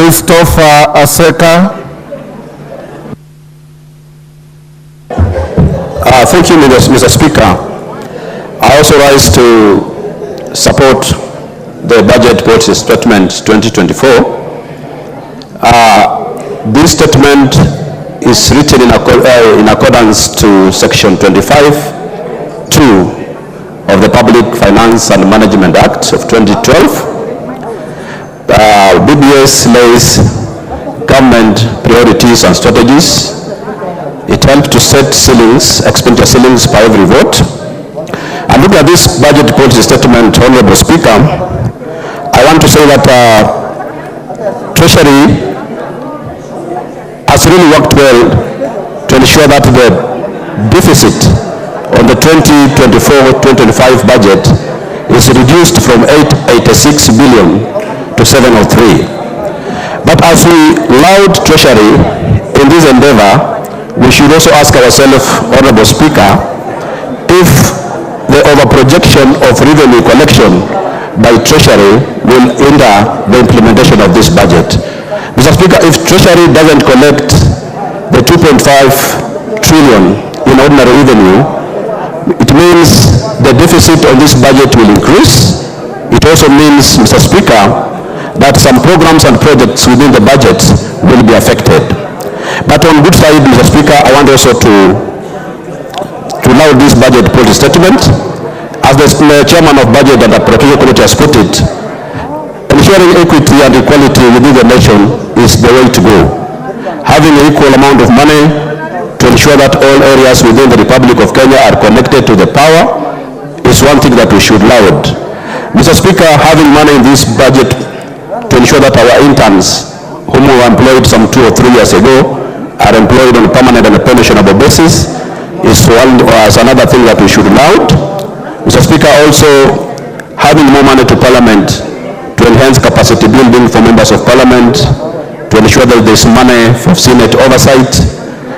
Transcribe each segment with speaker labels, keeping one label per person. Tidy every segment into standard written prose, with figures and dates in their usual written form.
Speaker 1: Christopher Aseka.
Speaker 2: Thank you, Mr. Speaker. I also rise to support the budget policy statement 2024. This statement is written in accordance to section 25(2) of the Public Finance and Management Act of 2012. BBS lays government priorities and strategies. It helps to set ceilings, expenditure ceilings by every vote. And look at this budget policy statement, Honorable Speaker. I want to say that Treasury has really worked well to ensure that the deficit on the 2024-2025 budget is reduced from 886 billion to 703. But as we laud Treasury in this endeavor, we should also ask ourselves, Honorable Speaker, if the overprojection of revenue collection by Treasury will hinder the implementation of this budget. Mr. Speaker, if Treasury doesn't collect the 2.5 trillion in ordinary revenue, it means the deficit on this budget will increase. It also means, Mr. Speaker, that some programs and projects within the budget will be affected. But on good side, Mr. Speaker, I want also to laud this budget policy statement. As the chairman of Budget and Appropriation Committee has put it, ensuring equity and equality within the nation is the way to go. Having an equal amount of money to ensure that all areas within the Republic of Kenya are connected to the power is one thing that we should laud. Mr. Speaker, having money in this budget to ensure that our interns, whom we employed some 2 or 3 years ago, are employed on a permanent and a pensionable basis is another thing that we should laud. Mr. Speaker, also having more money to Parliament to enhance capacity building for members of Parliament, to ensure that there is money for Senate oversight,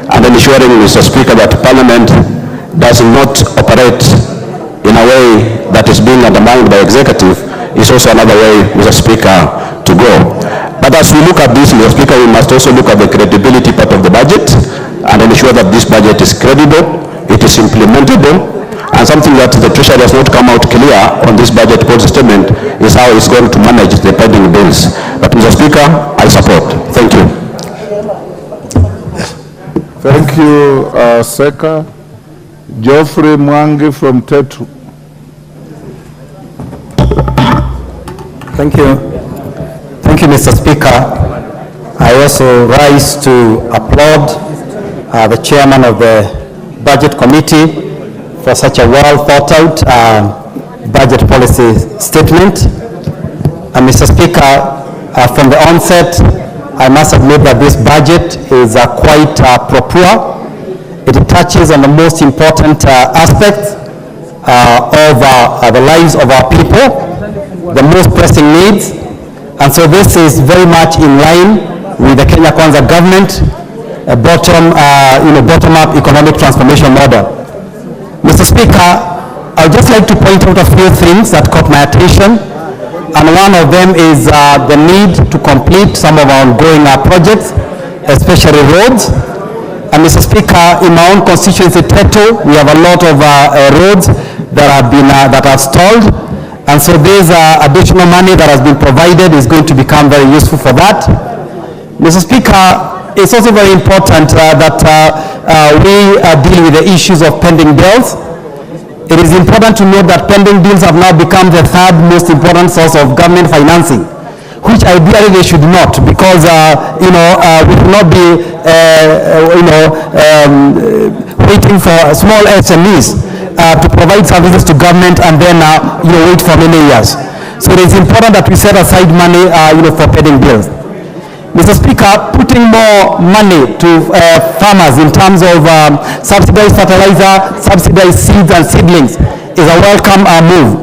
Speaker 2: and ensuring, Mr. Speaker, that Parliament does not operate in a way that is being undermined by executive is also another way, Mr. Speaker, to go. But as we look at this, Mr. Speaker, we must also look at the credibility part of the budget and ensure that this budget is credible, it is implementable, and something that the Treasury has not come out clear on this budget policy statement is how it's going to manage the pending bills. But Mr. Speaker, I support. Thank you.
Speaker 1: Thank you, Seka. Geoffrey Mwangi from Tetu.
Speaker 3: Thank you. Thank you, Mr. Speaker. I also rise to applaud the chairman of the Budget Committee for such a well thought out budget policy statement. And Mr. Speaker, from the onset, I must admit that this budget is quite pro-poor. It touches on the most important aspects of the lives of our people, the most pressing needs. And so this is very much in line with the Kenya Kwanza government bottom-up economic transformation model. Mr. Speaker, I would just like to point out a few things that caught my attention, and one of them is the need to complete some of our ongoing projects, especially roads. And Mr. Speaker, in my own constituency, Teto, we have a lot of roads that have stalled, and so there's additional money that has been provided is going to become very useful for that. Mr. Speaker, it's also very important that we deal with the issues of pending bills. It is important to note that pending bills have now become the third most important source of government financing, which ideally they should not, because we should not be waiting for small SMEs to provide services to government and then wait for many years. So it is important that we set aside money for pending bills. Mr. Speaker, putting more money to farmers in terms of subsidized fertilizer, subsidized seeds and seedlings is a welcome move.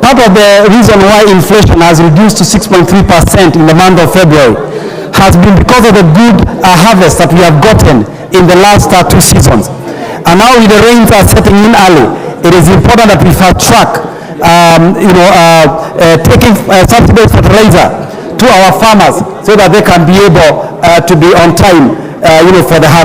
Speaker 3: Part of the reason why inflation has reduced to 6.3% in the month of February has been because of the good harvest that we have gotten in the last 2 seasons. And now with the rains are setting in early, it is important that we fast track taking subsidized fertilizer to to our farmers so that they can be able to be on time, for the harvest.